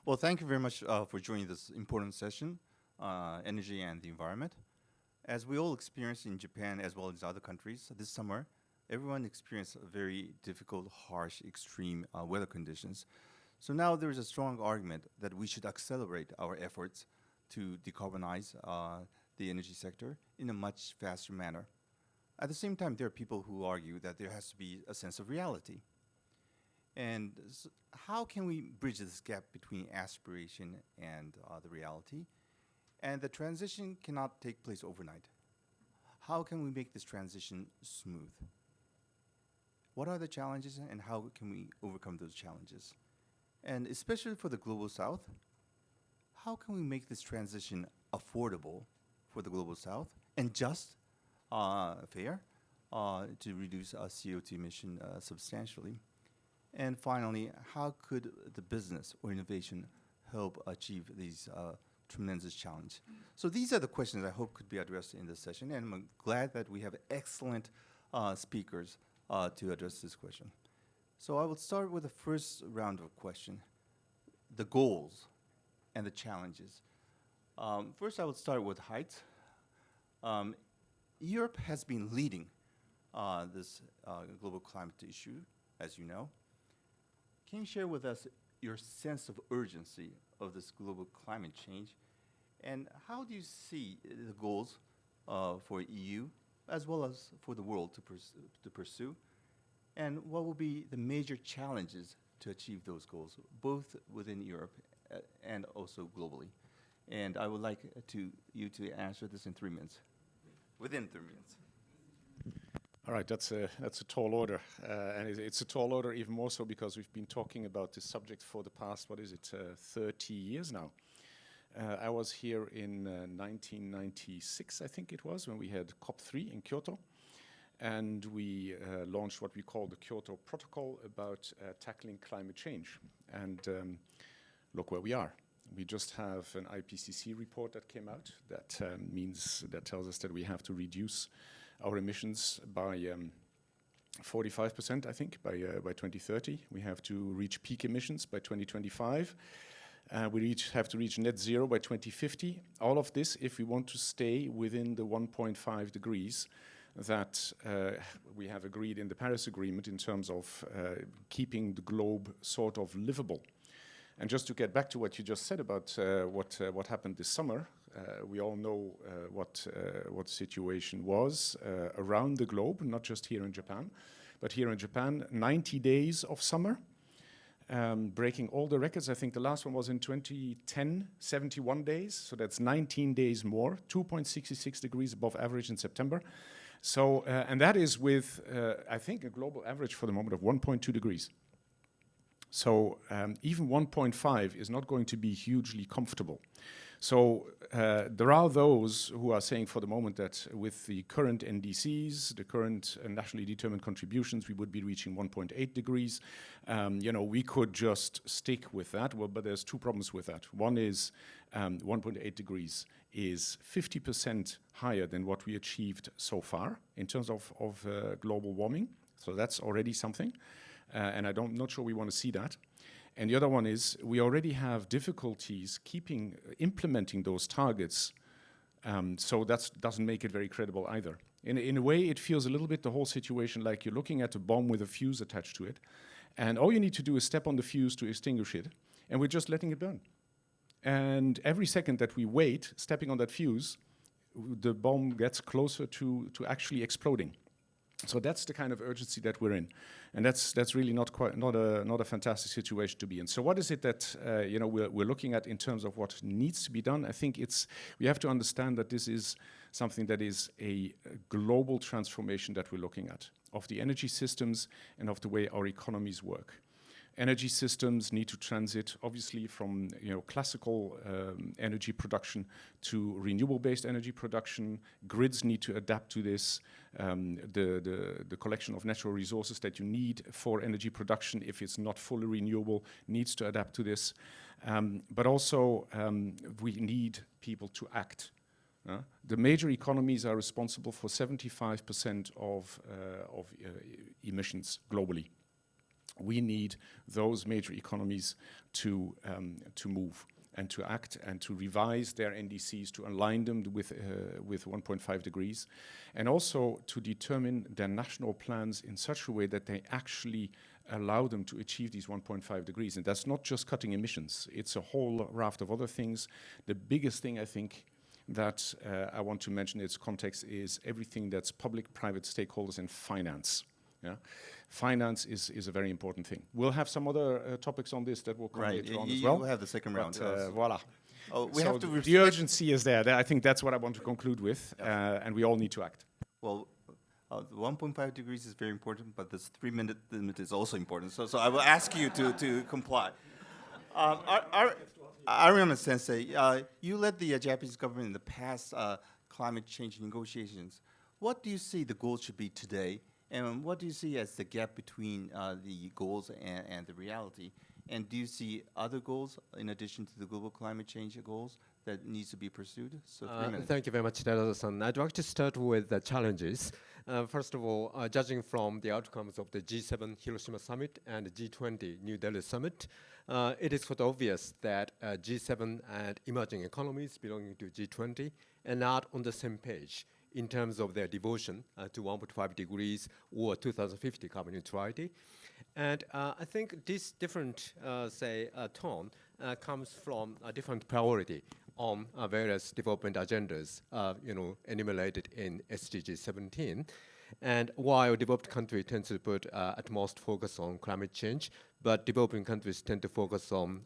Well, thank you very much for joining this important session, Energy and the Environment. As we all experienced in Japan as well as other countries this summer, everyone experienced very difficult, harsh, extreme weather conditions. So now there is a strong argument that we should accelerate our efforts to decarbonize the energy sector in a much faster manner. At the same time, there are people who argue that there has to be a sense of reality. And how can we bridge this gap between aspiration and the reality? And the transition cannot take place overnight. How can we make this transition smooth? What are the challenges and how can we overcome those challenges? And especially for the Global South, how can we make this transition affordable for the Global South and just, fair, to reduce CO2 emission substantially? And finally, how could the business or innovation help achieve these tremendous challenge? So these are the questions I hope could be addressed in this session, and I'm glad that we have excellent speakers to address this question. So I will start with the first round of question, the goals and the challenges. First, I would start with height. Europe has been leading this global climate issue, as you know. Can you share with us your sense of urgency of this global climate change? And how do you see the goals for EU as well as for the world to pursue? And what will be the major challenges to achieve those goals, both within Europe and also globally? And I would like you to answer this in 3 minutes, within 3 minutes. All right, that's a tall order, and it's a tall order even more so because we've been talking about this subject for the past, 30 years now. I was here in 1996, I think it was, when we had COP3 in Kyoto, and we launched what we call the Kyoto Protocol about tackling climate change. And look where we are. We just have an IPCC report that came out that tells us that we have to reduce our emissions by 45%, I think, by 2030. We have to reach peak emissions by 2025. We have to reach net zero by 2050. All of this if we want to stay within the 1.5 degrees that we have agreed in the Paris Agreement in terms of keeping the globe sort of livable. And just to get back to what you just said about what happened this summer, we all know what the situation was around the globe, not just here in Japan, but here in Japan, 90 days of summer, breaking all the records. I think the last one was in 2010, 71 days, so that's 19 days more, 2.66 degrees above average in September. So, and that is with, I think, a global average for the moment of 1.2 degrees. So even 1.5 is not going to be hugely comfortable. So there are those who are saying for the moment that with the current NDCs, the current nationally determined contributions, we would be reaching 1.8 degrees. We could just stick with that. Well, but there's 2 problems with that. One is 1.8 degrees is 50% higher than what we achieved so far in terms of global warming. So that's already something. And I'm not sure we want to see that. And the other one is we already have difficulties implementing those targets, so that doesn't make it very credible either. In a way, it feels a little bit the whole situation like you're looking at a bomb with a fuse attached to it, and all you need to do is step on the fuse to extinguish it, and we're just letting it burn. And every second that we wait, stepping on that fuse, the bomb gets closer to actually exploding. So that's the kind of urgency that we're in, and that's really not a fantastic situation to be in. So what is it that we're looking at in terms of what needs to be done? I think we have to understand that this is something that is a global transformation that we're looking at of the energy systems and of the way our economies work. Energy systems need to transit, obviously, from classical energy production to renewable-based energy production. Grids need to adapt to this. The collection of natural resources that you need for energy production, if it's not fully renewable, needs to adapt to this. But also, we need people to act. The major economies are responsible for 75% of emissions globally. we need those major economies to move and to act and to revise their NDCs, to align them with 1.5 degrees, and also to determine their national plans in such a way that they actually allow them to achieve these 1.5 degrees. And that's not just cutting emissions, it's a whole raft of other things. The biggest thing, I think, that I want to mention in its context is everything that's public-private stakeholders and finance. Yeah? Finance is a very important thing. We'll have some other topics on this that will come later on as well. You will have the second round. Voila. Oh, we have to the urgency is there. I think that's what I want to conclude with, and we all need to act. Well, 1.5 degrees is very important, but this 3-minute limit is also important. So I will ask you to comply. Ariana Sensei, you led the Japanese government in the past climate change negotiations. What do you see the goals should be today? And what do you see as the gap between the goals and the reality? And do you see other goals in addition to the global climate change goals that needs to be pursued? So 3 minutes. Thank you very much, Terada-san. I'd like to start with the challenges. First of all, judging from the outcomes of the G7 Hiroshima Summit and the G20 New Delhi Summit, it is quite obvious that G7 and emerging economies belonging to G20 are not on the same page in terms of their devotion to 1.5 degrees or 2050 carbon neutrality. And I think this different, tone comes from a different priority on various development agendas, enumerated in SDG 17. And while developed countries tend to put at most focus on climate change, but developing countries tend to focus on,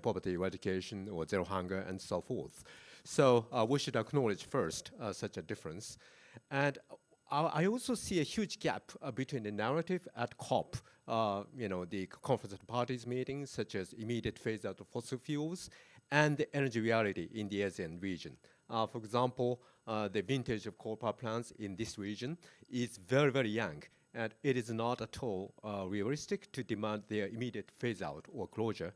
poverty eradication or zero hunger and so forth. So we should acknowledge first such a difference. And I also see a huge gap between the narrative at COP, the Conference of Parties meetings, such as immediate phase out of fossil fuels, and the energy reality in the ASEAN region. For example, the vintage of coal power plants in this region is very, very young, and it is not at all realistic to demand their immediate phase out or closure.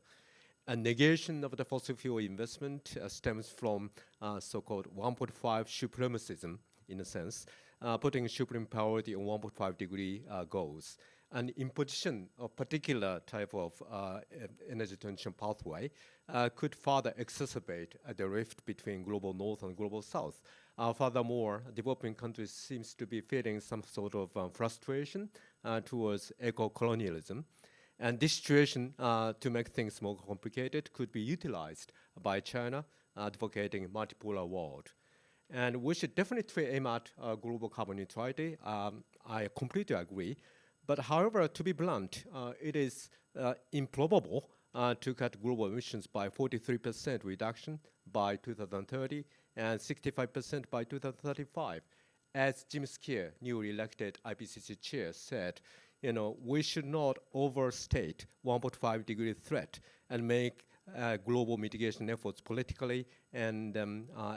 A negation of the fossil fuel investment stems from so-called 1.5 supremacism, in a sense, putting supreme priority on 1.5 degree goals. An imposition of particular type of energy transition pathway could further exacerbate the rift between global north and global south. Furthermore, developing countries seems to be feeling some sort of frustration towards eco-colonialism. And this situation, to make things more complicated, could be utilized by China advocating a multipolar world. And we should definitely aim at global carbon neutrality. I completely agree. But however, to be blunt, it is improbable to cut global emissions by 43% reduction by 2030 and 65% by 2035. As Jim Skier, newly elected IPCC chair, said, we should not overstate 1.5 degree threat and make global mitigation efforts politically and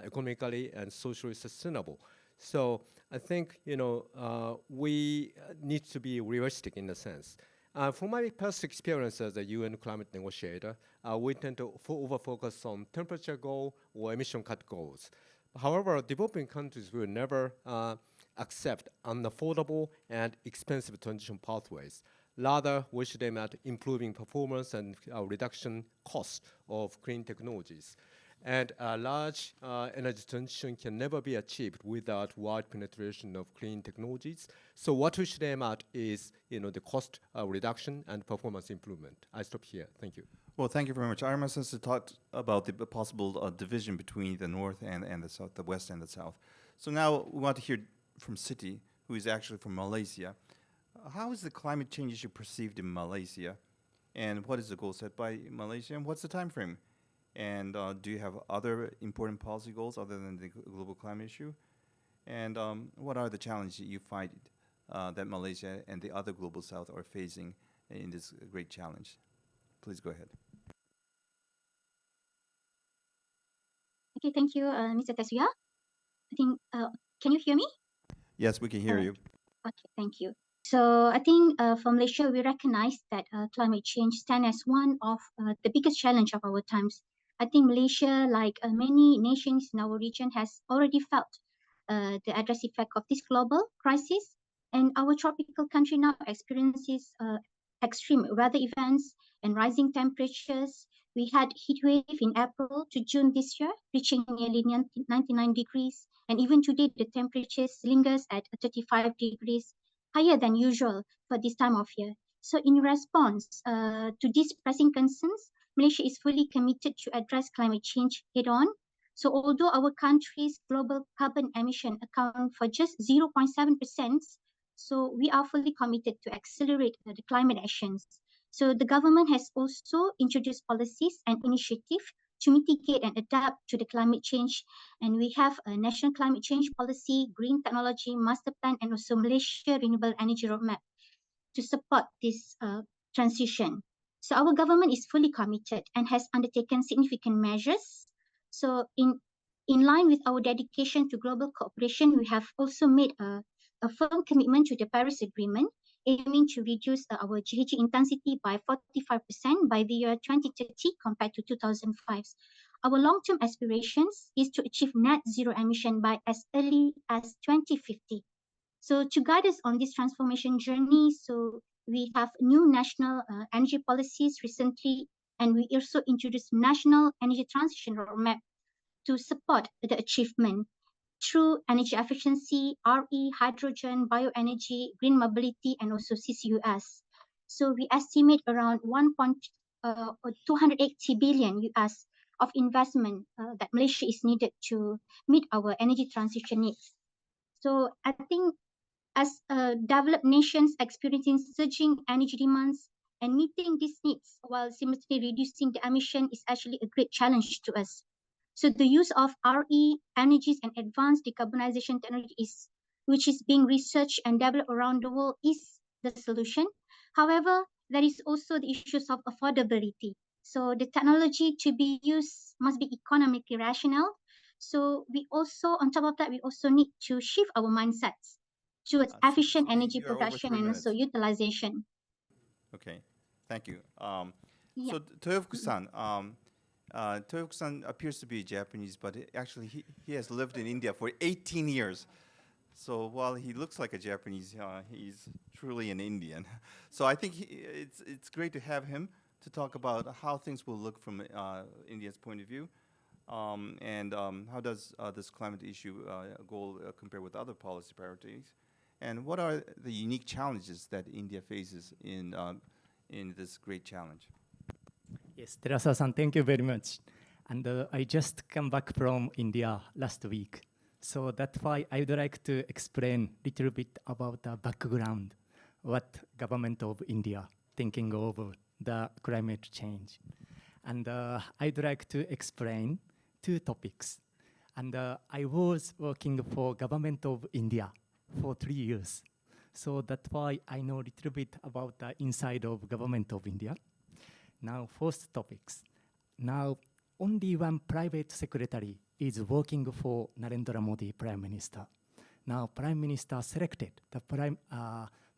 economically and socially sustainable. So I think, we need to be realistic in a sense. From my past experience as a UN climate negotiator, we tend to over-focus on temperature goal or emission cut goals. However, developing countries will never accept unaffordable and expensive transition pathways. Rather, we should aim at improving performance and reduction costs of clean technologies. And large energy transition can never be achieved without wide penetration of clean technologies. So what we should aim at is, the cost reduction and performance improvement. I stop here. Thank you. Well, thank you very much. Arma has talked about the possible division between the north and the south, the west and the south. So now we want to hear from Siti, who is actually from Malaysia. How is the climate change issue perceived in Malaysia? And what is the goal set by Malaysia? And what's the time frame? And do you have other important policy goals other than the global climate issue? And what are the challenges you find that Malaysia and the other global south are facing in this great challenge? Please go ahead. Okay, thank you, Mr. Tetsuya. I think, can you hear me? Yes, we can hear you. Okay, thank you. So I think for Malaysia, we recognize that climate change stands as one of the biggest challenge of our times. I think Malaysia, like many nations in our region, has already felt the adverse effect of this global crisis. And our tropical country now experiences extreme weather events and rising temperatures. We had heat wave in April to June this year, reaching nearly 99 degrees. And even today, the temperatures lingers at 35 degrees, higher than usual for this time of year. So in response to these pressing concerns, Malaysia is fully committed to address climate change head-on. So although our country's global carbon emission account for just 0.7%, so we are fully committed to accelerate the climate actions. So the government has also introduced policies and initiatives to mitigate and adapt to the climate change. And we have a national climate change policy, green technology master plan, and also Malaysia Renewable Energy Roadmap to support this transition. So our government is fully committed and has undertaken significant measures. So in line with our dedication to global cooperation, we have also made a firm commitment to the Paris Agreement, aiming to reduce our GHG intensity by 45% by the year 2030 compared to 2005. Our long-term aspirations is to achieve net zero emission by as early as 2050. So to guide us on this transformation journey, so we have new national energy policies recently, and we also introduced national energy transition roadmap to support the achievement through energy efficiency, RE, hydrogen, bioenergy, green mobility, and also CCUS. So we estimate around 280 billion US of investment that Malaysia is needed to meet our energy transition needs. So I think as developed nations experiencing surging energy demands and meeting these needs while simultaneously reducing the emission is actually a great challenge to us. So the use of RE energies and advanced decarbonization technology which is being researched and developed around the world is the solution. However, there is also the issues of affordability. So the technology to be used must be economically rational. So we also, on top of that, we also need to shift our mindsets towards efficient energy You are over production 3 and minutes. also utilization. Okay, thank you. Yeah. So Toyofuku-san, Toyofuku-san appears to be Japanese, but actually he has lived in India for 18 years. So while he looks like a Japanese, he's truly an Indian. So I think it's great to have him to talk about how things will look from India's point of view, and how does this climate issue goal compare with other policy priorities, and what are the unique challenges that India faces in this great challenge? Yes, Terasa-san, thank you very much. And I just come back from India last week. So that's why I would like to explain a little bit about the background, what government of India thinking over the climate change. And I'd like to explain two topics. And I was working for government of India for 3 years. So that's why I know a little bit about the inside of government of India. Now, first topics. Now, only one private secretary is working for Narendra Modi Prime Minister. Now, Prime Minister selected the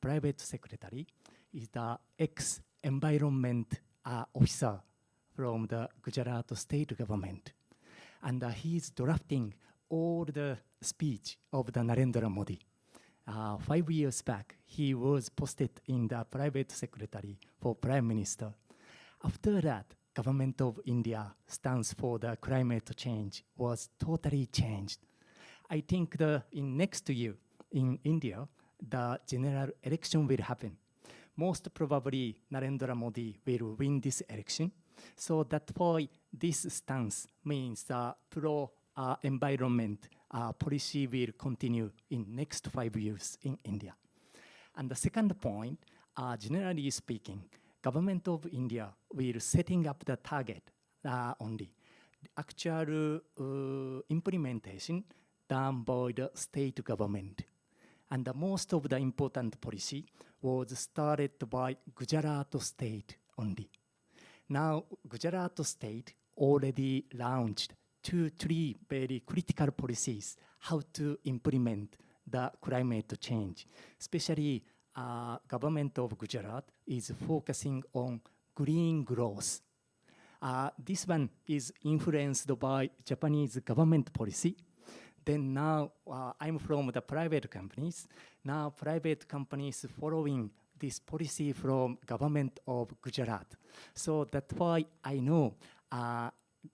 private secretary is the ex-environment officer from the Gujarat state government. And he's drafting all the speech of the Narendra Modi. 5 years back, he was posted in the private secretary for Prime Minister. After that, government of India stands for the climate change was totally changed. I think in next year in India, the general election will happen. Most probably Narendra Modi will win this election. So that's why this stance means the pro-environment policy will continue in next 5 years in India. And the second point, generally speaking, government of India will setting up the target only. The actual implementation done by the state government. And most of the important policy was started by Gujarat state only. Now, Gujarat state already launched 2-3 very critical policies how to implement the climate change. Especially, government of Gujarat is focusing on green growth. This one is influenced by Japanese government policy. Then now, I'm from the private companies. Now, private companies following this policy from government of Gujarat. So that's why I know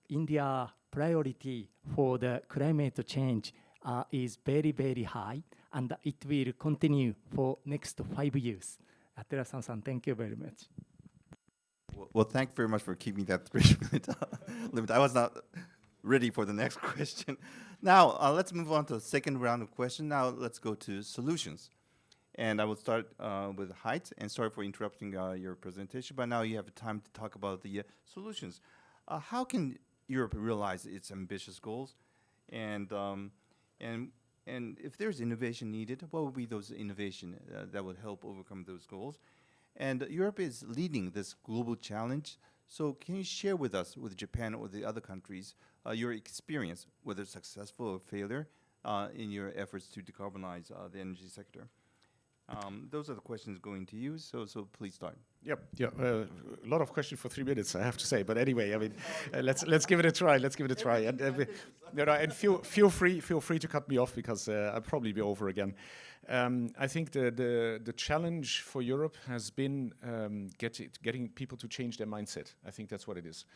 India priority for the climate change is very, very high, and it will continue for next 5 years. Terasan-san, thank you very much. Well, thank you very much for keeping that 3-minute limit. I was not ready for the next question. Now, let's move on to the second round of questions. Now, let's go to solutions. And I will start with Height, and sorry for interrupting your presentation, but now you have time to talk about the solutions. How can Europe realize its ambitious goals? And if there's innovation needed, what would be those innovation that would help overcome those goals? And Europe is leading this global challenge. So can you share with us, with Japan or the other countries, your experience, whether successful or failure, in your efforts to decarbonize the energy sector? Those are the questions going to you, so please start. Yep. Yeah. A lot of questions for 3 minutes, I have to say. But anyway, I mean, let's give it a try. Let's give it a try. And feel free to cut me off because I'll probably be over again. I think the challenge for Europe has been getting people to change their mindset. I think that's what it is.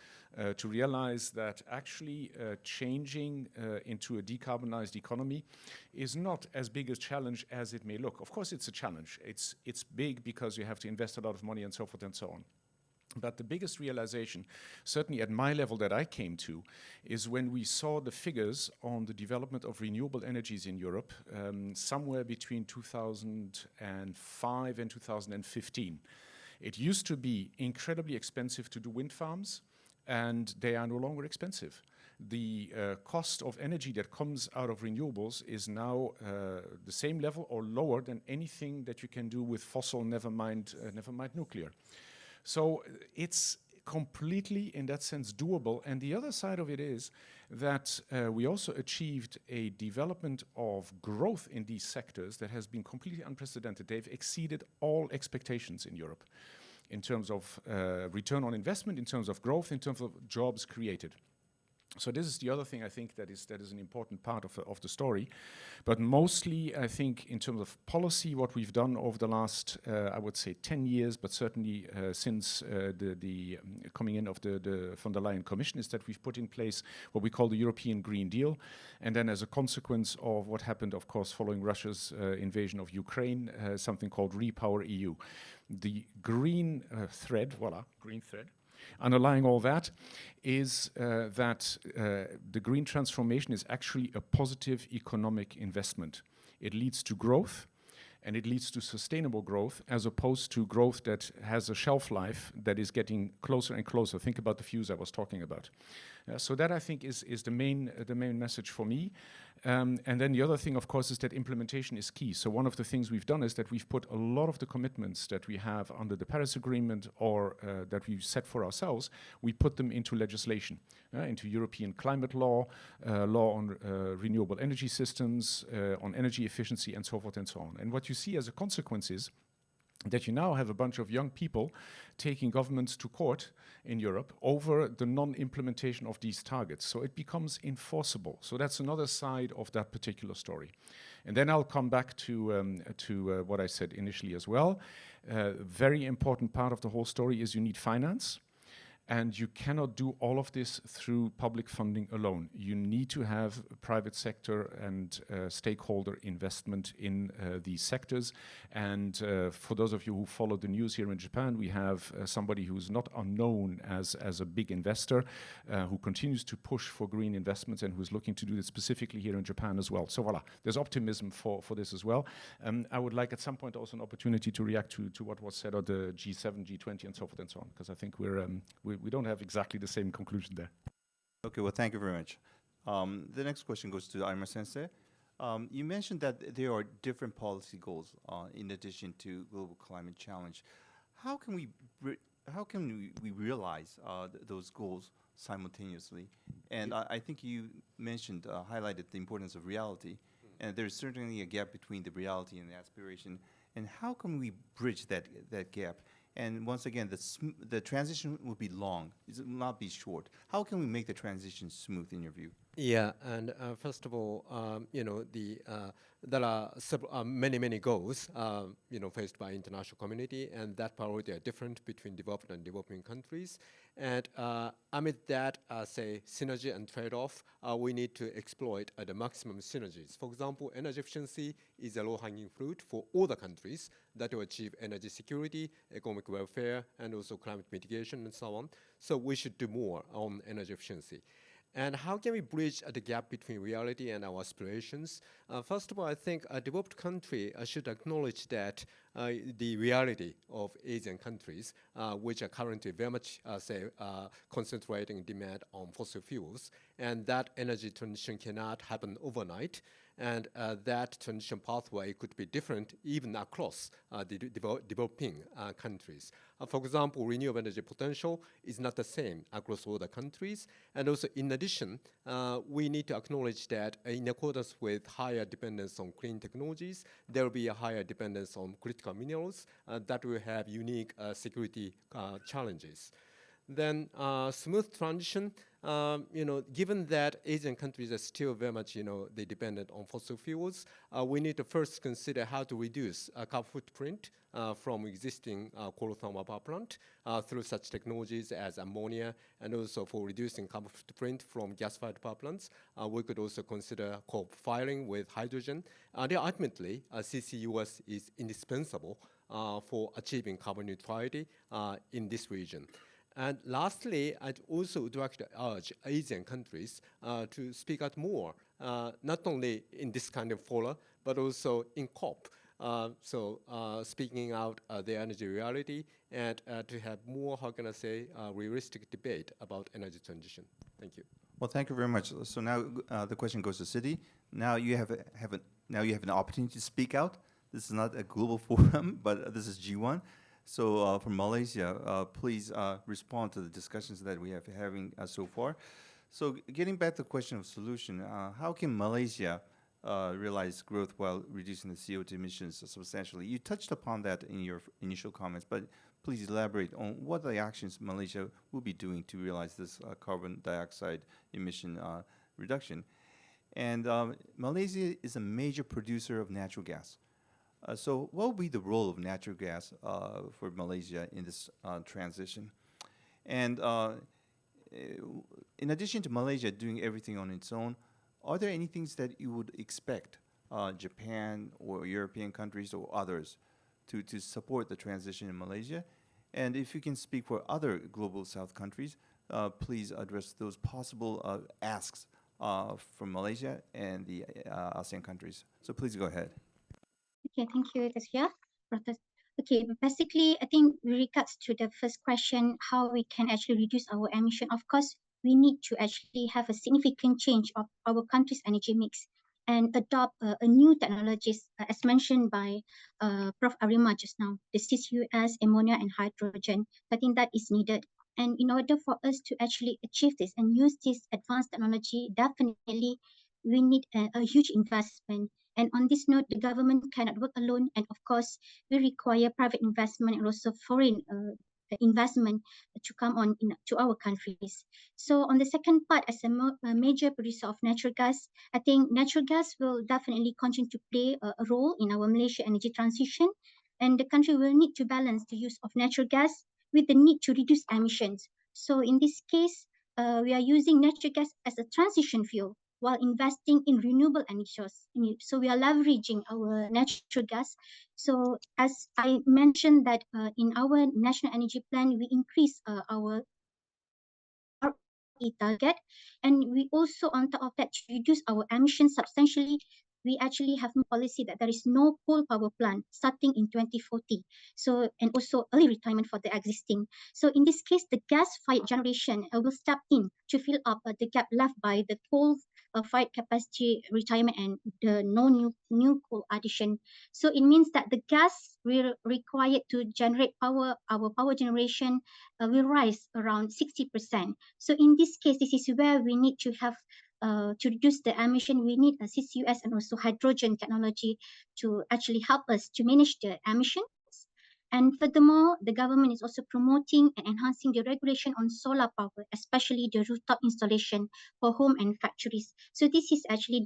To realize that actually changing into a decarbonized economy is not as big a challenge as it may look. Of course, it's a challenge. It's big because you have to invest a lot of money and so forth and so on. But the biggest realization, certainly at my level that I came to, is when we saw the figures on the development of renewable energies in Europe somewhere between 2005 and 2015. It used to be incredibly expensive to do wind farms, and they are no longer expensive. The cost of energy that comes out of renewables is now the same level or lower than anything that you can do with fossil, never mind nuclear. So it's completely, in that sense, doable. And the other side of it is that we also achieved a development of growth in these sectors that has been completely unprecedented. They've exceeded all expectations in Europe in terms of return on investment, in terms of growth, in terms of jobs created. So this is the other thing I think that is an important part of the story. But mostly, I think, in terms of policy, what we've done over the last, I would say, 10 years, but certainly since the coming in of the von der Leyen Commission, is that we've put in place what we call the European Green Deal. And then as a consequence of what happened, of course, following Russia's invasion of Ukraine, something called Repower EU. The green thread, green thread, underlying all that is that the green transformation is actually a positive economic investment. It leads to growth, and it leads to sustainable growth, as opposed to growth that has a shelf life that is getting closer and closer. Think about the fuse I was talking about. So that, I think, is the main message for me. And then the other thing, of course, is that implementation is key. So one of the things we've done is that we've put a lot of the commitments that we have under the Paris Agreement or that we've set for ourselves, we put them into legislation, into European climate law, law on renewable energy systems, on energy efficiency, and so forth and so on. And what you see as a consequence is that you now have a bunch of young people taking governments to court in Europe over the non-implementation of these targets. So it becomes enforceable. So that's another side of that particular story. And then I'll come back to what I said initially as well. Very important part of the whole story is you need finance. And you cannot do all of this through public funding alone. You need to have private sector and stakeholder investment in these sectors. And for those of you who follow the news here in Japan, we have somebody who's not unknown as a big investor, who continues to push for green investments and who's looking to do this specifically here in Japan as well. So voila, there's optimism for this as well. I would like at some point also an opportunity to react to what was said on the G7, G20 and so forth and so on, because I think we don't have exactly the same conclusion there. Okay, well, thank you very much. The next question goes to Arima Sensei. You mentioned that there are different policy goals in addition to global climate challenge. How can we realize those goals simultaneously? And I think you mentioned, highlighted the importance of reality, and there's certainly a gap between the reality and the aspiration. And how can we bridge that gap? And once again, the transition will be long. It will not be short. How can we make the transition smooth, in your view? Yeah, and first of all, there are many goals, faced by international community, and that priority are different between developed and developing countries. And amid that, say, synergy and trade-off, we need to exploit the maximum synergies. For example, energy efficiency is a low-hanging fruit for all the countries that will achieve energy security, economic welfare, and also climate mitigation and so on. So we should do more on energy efficiency. And how can we bridge the gap between reality and our aspirations? First of all, I think a developed country should acknowledge that the reality of Asian countries, which are currently very much, concentrating demand on fossil fuels, and that energy transition cannot happen overnight. And that transition pathway could be different even across the developing countries. For example, renewable energy potential is not the same across all the countries. And also, in addition, we need to acknowledge that in accordance with higher dependence on clean technologies, there will be a higher dependence on critical minerals that will have unique security challenges. Then smooth transition, given that Asian countries are still very much, they dependent on fossil fuels, we need to first consider how to reduce carbon footprint from existing coal thermal power plant through such technologies as ammonia, and also for reducing carbon footprint from gas-fired power plants, we could also consider co-firing with hydrogen. Then ultimately, CCUS is indispensable for achieving carbon neutrality in this region. And lastly, I'd also would like to urge Asian countries to speak out more, not only in this kind of fora, but also in COP. Speaking out the energy reality and to have more, how can I say, realistic debate about energy transition. Thank you. Well, thank you very much. So now the question goes to Citi. Now you have an opportunity to speak out. This is not a global forum, but this is G1. So from Malaysia, please respond to the discussions that we have having so far. So getting back to the question of solution, how can Malaysia realize growth while reducing the CO2 emissions substantially? You touched upon that in your initial comments, but please elaborate on what are the actions Malaysia will be doing to realize this carbon dioxide emission reduction. And Malaysia is a major producer of natural gas. So what will be the role of natural gas for Malaysia in this transition? And in addition to Malaysia doing everything on its own, are there any things that you would expect Japan or European countries or others to support the transition in Malaysia? And if you can speak for other global South countries, please address those possible asks from Malaysia and the ASEAN countries. So please go ahead. Okay, thank you, Tasya. Okay, basically, I think with regards to the first question, how we can actually reduce our emission, of course, we need to actually have a significant change of our country's energy mix and adopt a new technologies, as mentioned by Prof. Arima just now, the CCUS, ammonia, and hydrogen. I think that is needed. And in order for us to actually achieve this and use this advanced technology, definitely we need a huge investment. And on this note, the government cannot work alone. And of course, we require private investment and also foreign investment to come on to our countries. So on the second part, as a major producer of natural gas, I think natural gas will definitely continue to play a role in our Malaysia energy transition. And the country will need to balance the use of natural gas with the need to reduce emissions. So in this case, we are using natural gas as a transition fuel while investing in renewable energies. So we are leveraging our natural gas. So as I mentioned that in our national energy plan, we increase our target, and we also on top of that to reduce our emissions substantially. We actually have a policy that there is no coal power plant starting in 2040. So, and also early retirement for the existing. So in this case, the gas-fired generation will step in to fill up the gap left by the coal-fired capacity retirement and the no new coal addition. So it means that the gas we required to generate power, our power generation will rise around 60%. So in this case, this is where we need to have to reduce the emission, we need a CCUS and also hydrogen technology to actually help us to manage the emissions. And furthermore, the government is also promoting and enhancing the regulation on solar power, especially the rooftop installation for home and factories. So this is actually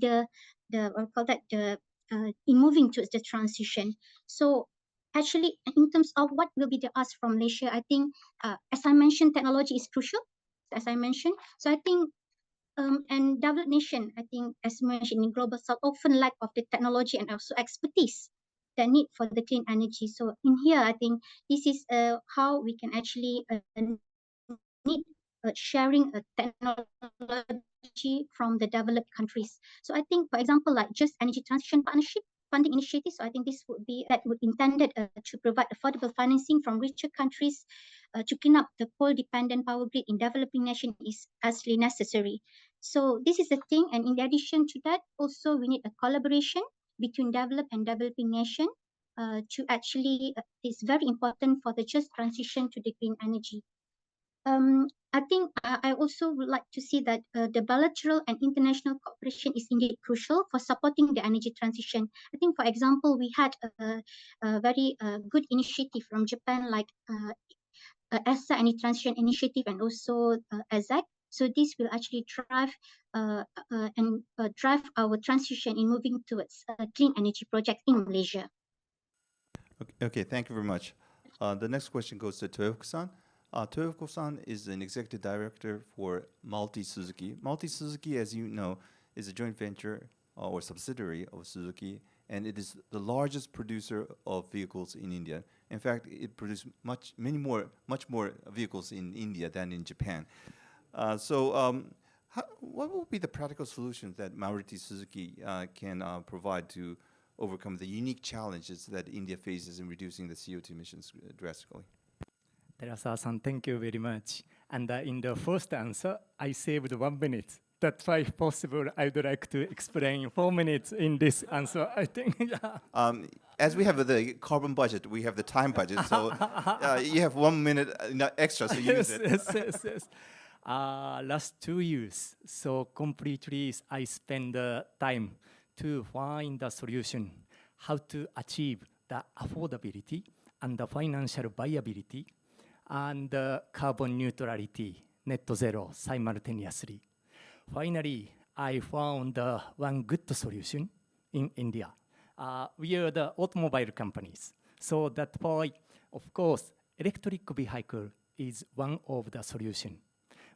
in moving towards the transition. So actually, in terms of what will be the ask from Malaysia, I think, as I mentioned, technology is crucial, as I mentioned. So I think, and developed nation, I think, as mentioned in Global South, often lack of the technology and also expertise that need for the clean energy. So in here, I think this is how we can actually need sharing a technology from the developed countries. So I think, for example, like just energy transition partnership funding initiatives. So I think this would be that would intended to provide affordable financing from richer countries to clean up the coal-dependent power grid in developing nations is absolutely necessary. So this is the thing, and in addition to that, also we need a collaboration between developed and developing nation to actually, it's very important for the just transition to the green energy. I think I also would like to see that the bilateral and international cooperation is indeed crucial for supporting the energy transition. I think, for example, we had a very good initiative from Japan, like ESA Energy Transition Initiative and also AZAC. So this will actually drive drive our transition in moving towards clean energy projects in Malaysia. Okay, thank you very much. The next question goes to Toyofuku-san. Toyofuku-san is an executive director for Multi Suzuki. Multi Suzuki, as you know, is a joint venture or subsidiary of Suzuki, and it is the largest producer of vehicles in India. In fact, it produces much more vehicles in India than in Japan. What will be the practical solutions that Maruti Suzuki can provide to overcome the unique challenges that India faces in reducing the CO2 emissions drastically? Terasa-san, thank you very much. And in the first answer, I saved 1 minute. That's why, if possible, I would like to explain 4 minutes in this answer, I think. As we have the carbon budget, we have the time budget, so you have 1 minute extra, so use it. Yes. Last 2 years, so completely I spend time to find the solution, how to achieve the affordability and the financial viability and carbon neutrality, net zero simultaneously. Finally, I found one good solution in India. We are the automobile companies. So that's why, of course, electric vehicle is one of the solutions.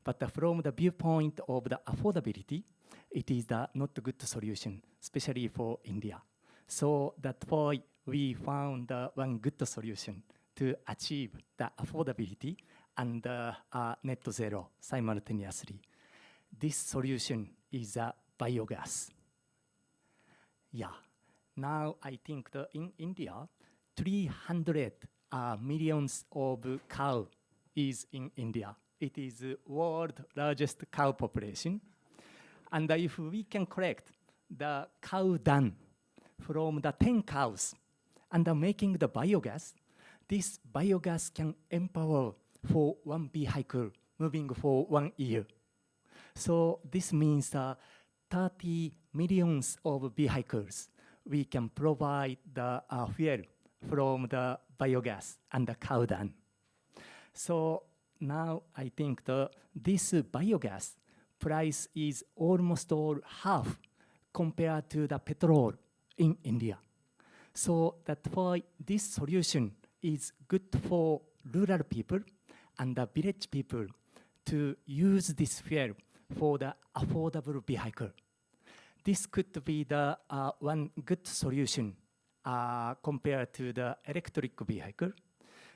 But from the viewpoint of the affordability, it is not a good solution, especially for India. So that's why we found one good solution to achieve the affordability and net zero simultaneously. This solution is biogas. Yeah. Now I think that in India, 300 millions of cow is in India. It is the world's largest cow population. And if we can collect the cow dung from the 10 cows and making the biogas, this biogas can empower for one vehicle moving for 1 year. So this means 30 millions of vehicles we can provide the fuel from the biogas and the cow dung. So now I think this biogas price is almost all half compared to the petrol in India. So that's why this solution is good for rural people and the village people to use this fuel for the affordable vehicle. This could be the one good solution compared to the electric vehicle.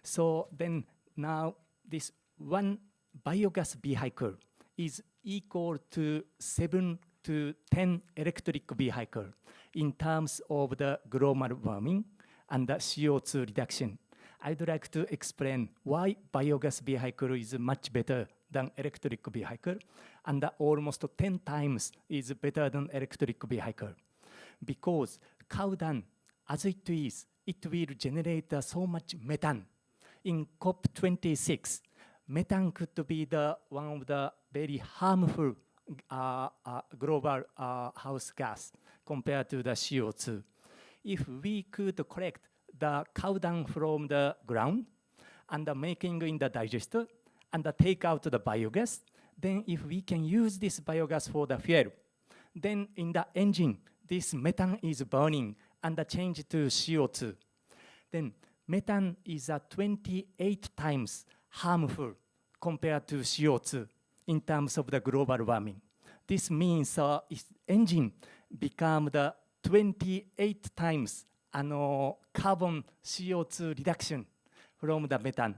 So then now this one biogas vehicle is equal to 7 to 10 electric vehicles in terms of the global warming and the CO2 reduction. I'd like to explain why biogas vehicle is much better than electric vehicle and almost 10 times is better than electric vehicle. Because cow dung, as it is, it will generate so much methane. In COP26, methane could be one of the very harmful global house gas compared to the CO2. If we could collect the cow dung from the ground and making in the digester and take out the biogas, then if we can use this biogas for the fuel, then in the engine, this methane is burning and change to CO2. Then methane is 28 times harmful compared to CO2 in terms of the global warming. This means engine become the 28 times carbon CO2 reduction from the methane.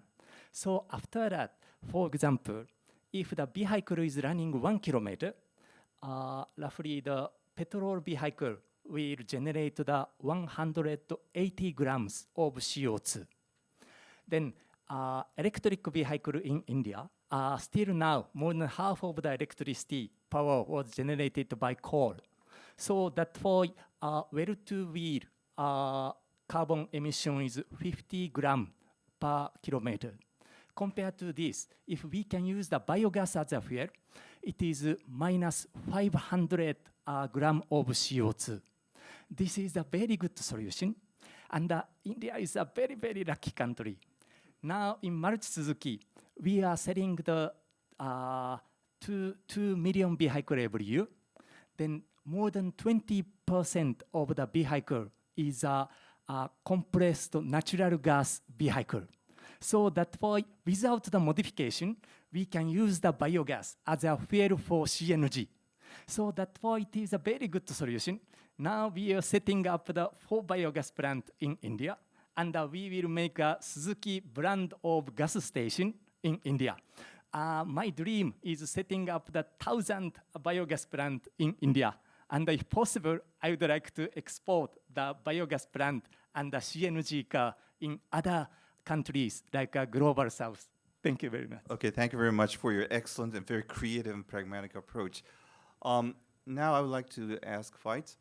So after that, for example, if the vehicle is running 1 kilometer, roughly the petrol vehicle will generate the 180 grams of CO2. Then electric vehicle in India, still now more than half of the electricity power was generated by coal. So that for well-to-wheel carbon emission is 50 grams per kilometer. Compared to this, if we can use the biogas as a fuel, it is minus 500 grams of CO2. This is a very good solution. And India is a very, very lucky country. Now in Maruti Suzuki, we are selling the 2 million vehicle every year. Then more than 20% of the vehicle is a compressed natural gas vehicle. So that for without the modification, we can use the biogas as a fuel for CNG. So that for it is a very good solution. Now we are setting up the 4 biogas plant in India, and we will make a Suzuki brand of gas station in India. My dream is setting up the 1,000 biogas plant in India. And if possible, I would like to export the biogas plant and the CNG car in other countries like Global South. Thank you very much. Okay, thank you very much for your excellent and very creative and pragmatic approach. Now I would like to ask Veit.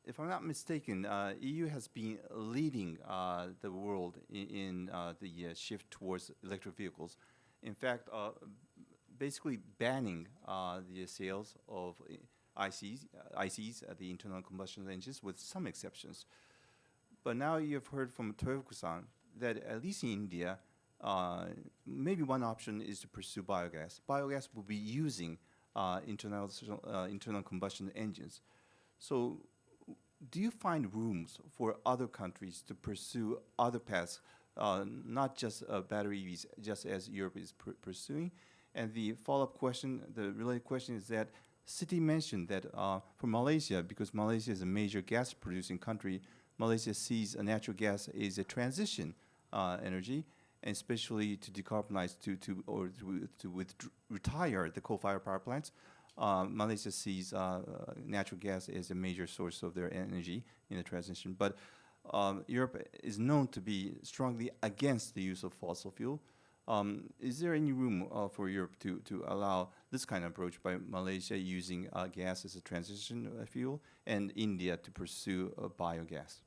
If I'm not mistaken, EU has been leading the world in the shift towards electric vehicles. In fact, basically banning the sales of ICs, the internal combustion engines, with some exceptions. But now you've heard from Toyofuku-san that at least in India, maybe one option is to pursue biogas. Biogas will be using internal combustion engines. So do you find rooms for other countries to pursue other paths, not just battery EVs, just as Europe is pursuing? And the follow-up question, the related question is that Siti mentioned that for Malaysia, because Malaysia is a major gas-producing country, Malaysia sees natural gas as a transition energy, and especially to decarbonize to retire the coal-fired power plants. Malaysia sees natural gas as a major source of their energy in the transition. But Europe is known to be strongly against the use of fossil fuel. Is there any room for Europe to allow this kind of approach by Malaysia using gas as a transition fuel and India to pursue biogas?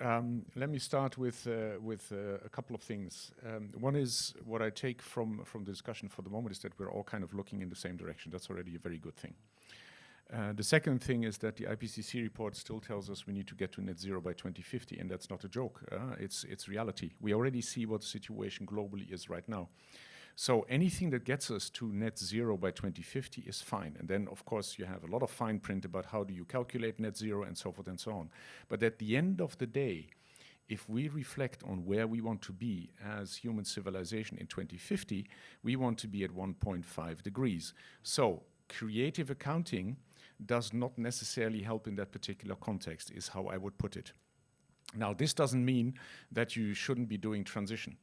Let me start with a couple of things. One is what I take from the discussion for the moment is that we're all kind of looking in the same direction. That's already a very good thing. The second thing is that the IPCC report still tells us we need to get to net zero by 2050, and that's not a joke. It's reality. We already see what the situation globally is right now. So anything that gets us to net zero by 2050 is fine. And then, of course, you have a lot of fine print about how do you calculate net zero and so forth and so on. But at the end of the day, if we reflect on where we want to be as human civilization in 2050, we want to be at 1.5 degrees. So creative accounting does not necessarily help in that particular context, is how I would put it. Now, this doesn't mean that you shouldn't be doing transition.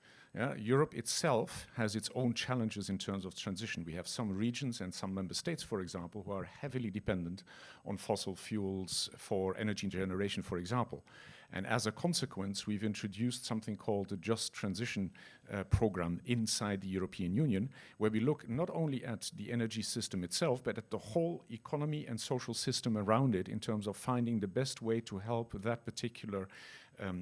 Europe itself has its own challenges in terms of transition. We have some regions and some member states, for example, who are heavily dependent on fossil fuels for energy generation, for example. And as a consequence, we've introduced something called the Just Transition program inside the European Union, where we look not only at the energy system itself, but at the whole economy and social system around it in terms of finding the best way to help that particular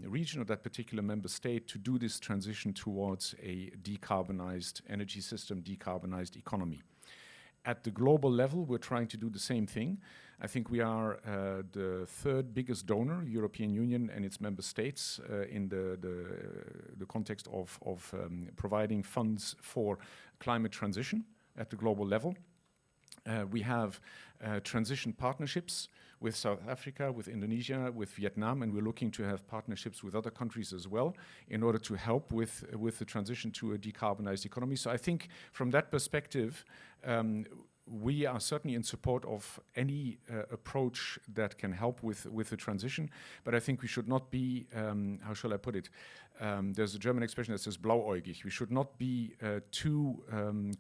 region or that particular member state to do this transition towards a decarbonized energy system, decarbonized economy. At the global level, we're trying to do the same thing. I think we are the third biggest donor, European Union and its member states, in the context of providing funds for climate transition at the global level. We have transition partnerships with South Africa, with Indonesia, with Vietnam, and we're looking to have partnerships with other countries as well in order to help with the transition to a decarbonized economy. So I think from that perspective, we are certainly in support of any approach that can help with the transition, but I think we should not be, how shall I put it, there's a German expression that says blauäugig. We should not be too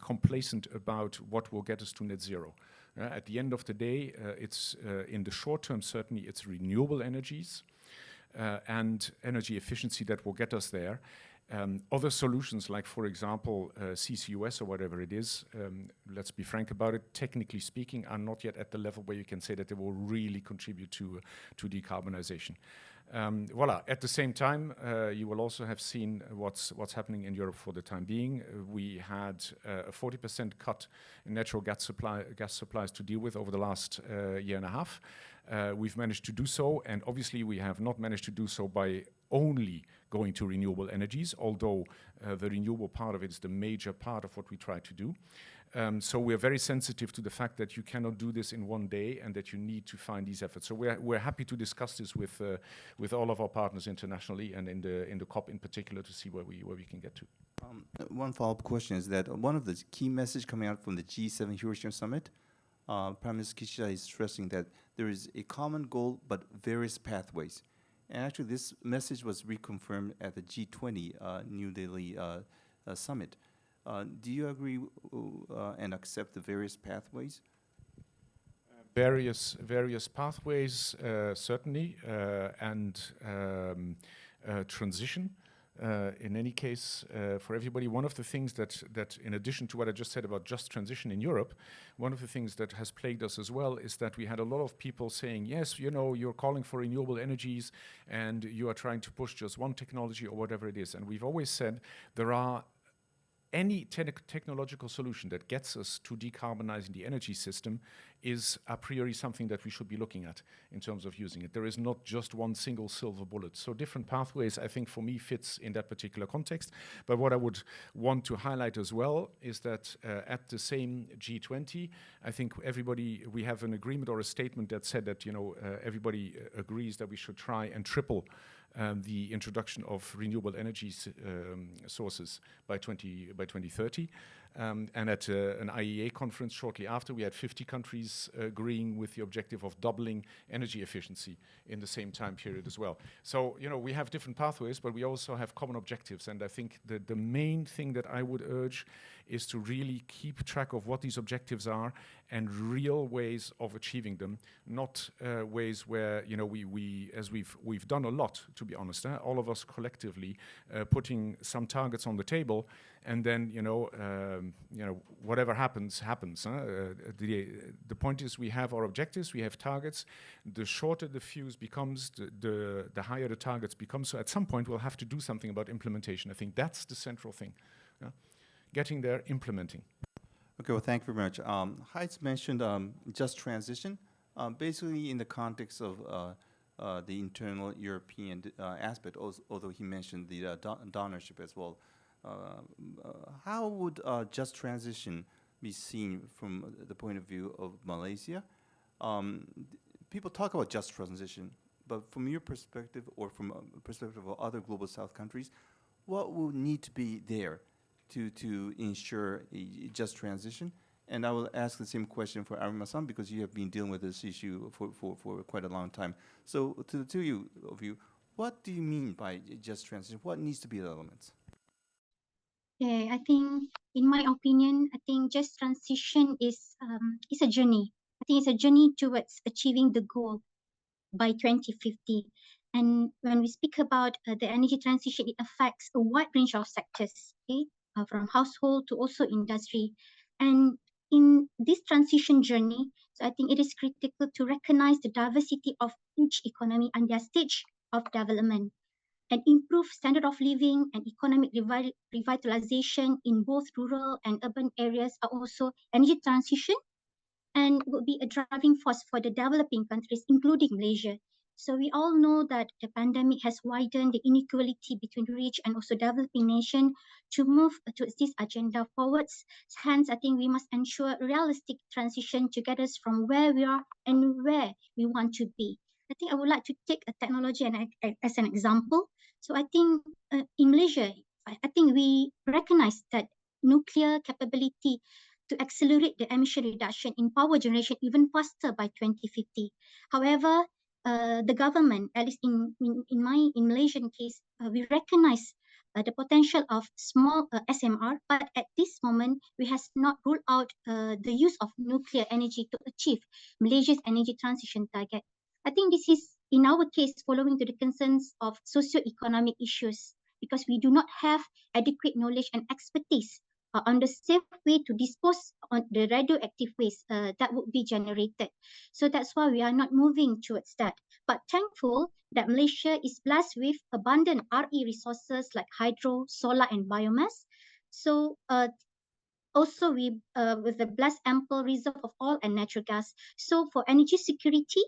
complacent about what will get us to net zero. At the end of the day, it's in the short term, certainly it's renewable energies and energy efficiency that will get us there. Other solutions, like, for example, CCUS or whatever it is, let's be frank about it, technically speaking, are not yet at the level where you can say that they will really contribute to decarbonization. Voila. At the same time, you will also have seen what's happening in Europe for the time being. We had a 40% cut in natural gas supplies to deal with over the last year and a half. We've managed to do so, and obviously we have not managed to do so by only going to renewable energies, although the renewable part of it is the major part of what we try to do. So we're very sensitive to the fact that you cannot do this in one day and that you need to find these efforts. So we're happy to discuss this with all of our partners internationally and in the COP in particular to see where we can get to. One follow-up question is that one of the key messages coming out from the G7 Hiroshima Summit, Prime Minister Kishida is stressing that there is a common goal but various pathways. And actually this message was reconfirmed at the G20 New Delhi summit. Do you agree and accept the various pathways? Various pathways, certainly, and transition. In any case, for everybody, one of the things that in addition to what I just said about just transition in Europe, one of the things that has plagued us as well is that we had a lot of people saying, yes, you know, you're calling for renewable energies and you are trying to push just one technology or whatever it is. And we've always said there are any technological solution that gets us to decarbonizing the energy system is a priori something that we should be looking at in terms of using it. There is not just one single silver bullet. So different pathways, I think, for me, fits in that particular context. But what I would want to highlight as well is that at the same G20, I think we have an agreement or a statement that said that, you know, everybody agrees that we should try and triple the introduction of renewable energy sources by 2030. And at an IEA conference shortly after, we had 50 countries agreeing with the objective of doubling energy efficiency in the same time period as well. So, you know, we have different pathways, but we also have common objectives. And I think the main thing that I would urge is to really keep track of what these objectives are and real ways of achieving them, not ways where, you know, we as we've done a lot, to be honest, all of us collectively putting some targets on the table, and then, you know, whatever happens. The point is we have our objectives, we have targets. The shorter the fuse becomes, the higher the targets become. So at some point we'll have to do something about implementation. I think that's the central thing. Getting there, implementing. Okay, well, thank you very much. Heitz mentioned just transition, basically in the context of the internal European aspect, although he mentioned the donorship as well. How would just transition be seen from the point of view of Malaysia? People talk about just transition, but from your perspective or from a perspective of other global South countries, what will need to be there to ensure a just transition? And I will ask the same question for Arima-san, because you have been dealing with this issue for quite a long time. So to the two of you, what do you mean by just transition? What needs to be the elements? Yeah, I think, in my opinion, I think just transition is a journey. I think it's a journey towards achieving the goal by 2050. And when we speak about the energy transition, it affects a wide range of sectors, okay? From household to also industry. And in this transition journey, so I think it is critical to recognize the diversity of each economy and their stage of development. and improve standard of living and economic revitalization in both rural and urban areas are also energy transition and would be a driving force for the developing countries, including Malaysia. So we all know that the pandemic has widened the inequality between rich and also developing nations to move towards this agenda forwards. Hence, I think we must ensure realistic transition to get us from where we are and where we want to be. I think I would like to take a technology as an example. So I think in Malaysia, I think we recognize that nuclear capability to accelerate the emission reduction in power generation even faster by 2050. However, the government, at least in Malaysian case, we recognize the potential of small SMR, but at this moment, we has not ruled out the use of nuclear energy to achieve Malaysia's energy transition target. I think this is, in our case, following to the concerns of socio-economic issues because we do not have adequate knowledge and expertise on the safe way to dispose on the radioactive waste that would be generated. So that's why we are not moving towards that. But thankful that Malaysia is blessed with abundant RE resources like hydro, solar, and biomass. So also we with the blessed ample reserve of oil and natural gas. So for energy security,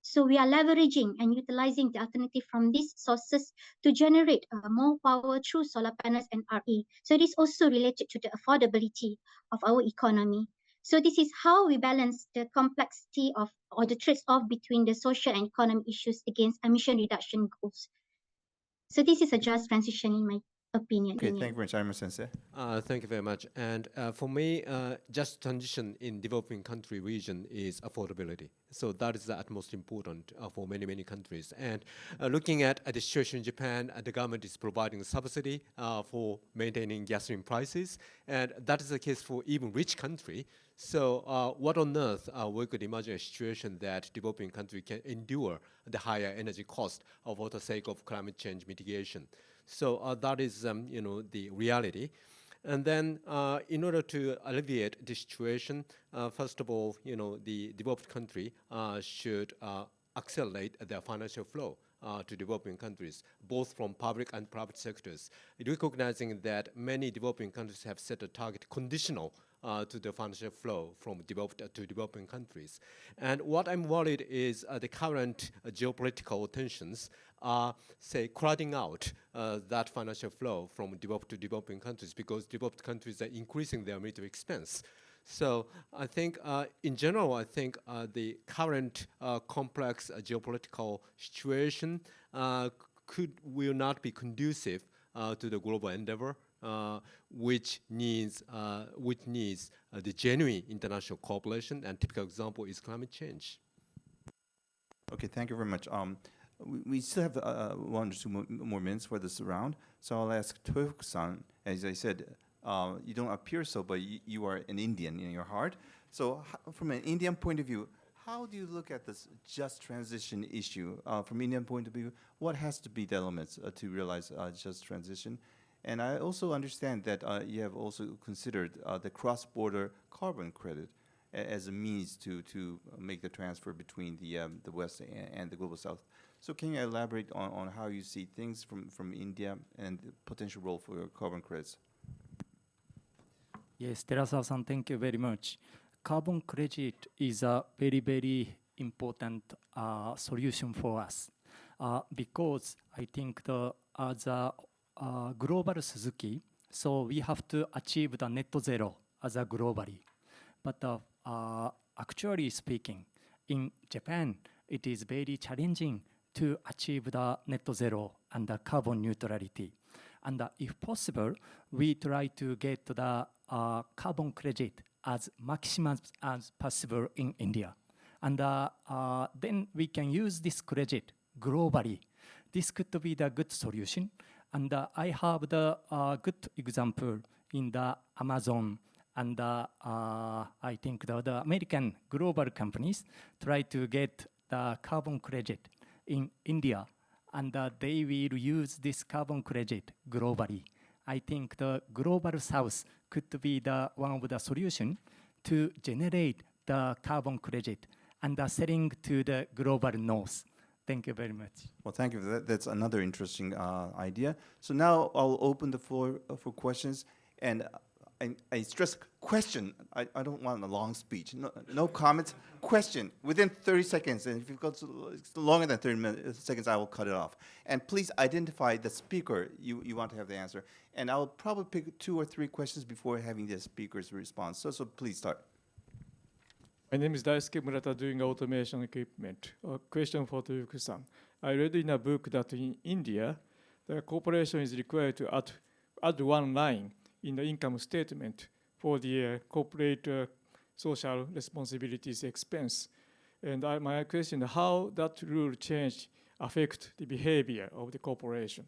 so we are leveraging and utilizing the alternative from these sources to generate more power through solar panels and RE. So it is also related to the affordability of our economy. So this is how we balance the complexity of or the trade-off between the social and economic issues against emission reduction goals. So this is a just transition in my opinion. Okay, thank you very much, Arima Sensei. Thank you very much. And for me, just transition in developing country region is affordability. So that is the utmost important for many, many countries. And looking at the situation in Japan, the government is providing subsidy for maintaining gasoline prices. And that is the case for even rich country. So what on earth we could imagine a situation that developing country can endure the higher energy cost for the sake of climate change mitigation. So that is, the reality. And then in order to alleviate this situation, first of all, the developed country should accelerate their financial flow to developing countries, both from public and private sectors, recognizing that many developing countries have set a target conditional to the financial flow from developed to developing countries. And what I'm worried is the current geopolitical tensions are, say, crowding out that financial flow from developed to developing countries because developed countries are increasing their military expense. So I think, in general, I think the current complex geopolitical situation will not be conducive to the global endeavor, which needs the genuine international cooperation. And typical example is climate change. Okay, thank you very much. We still have 1 or 2 more minutes for this round, so I'll ask Toyoku-san. As I said, you don't appear so, but you are an Indian in your heart. So from an Indian point of view, how do you look at this just transition issue? From Indian point of view, what has to be the elements to realize just transition? And I also understand that you have also considered the cross-border carbon credit as a means to make the transfer between the West and the Global South. So can you elaborate on how you see things from India and the potential role for carbon credits? Yes, Terasawa-san, thank you very much. Carbon credit is a very, very important solution for us because I think as a global Suzuki, so we have to achieve the net zero as a globally. But actually speaking, in Japan, it is very challenging to achieve the net zero and the carbon neutrality. And if possible, we try to get the carbon credit as maximum as possible in India. And then we can use this credit globally. This could be the good solution. And I have the good example in the Amazon and I think the American global companies try to get the carbon credit in India, and they will use this carbon credit globally. I think the global south could be the one of the solution to generate the carbon credit and selling to the global north. Thank you very much. Well, thank you for that. That's another interesting idea. So now I'll open the floor for questions. And I stress question. I don't want a long speech. No comments. Question within 30 seconds. And if it goes longer than 30 seconds, I will cut it off. And please identify the speaker you want to have the answer. And I'll probably pick 2 or 3 questions before having the speaker's response. So please start. My name is Daisuke Murata, doing automation equipment. A question for Toyoku-san. I read in a book that in India, the corporation is required to add one line in the income statement for the corporate social responsibilities expense. And my question, how that rule change affect the behavior of the corporation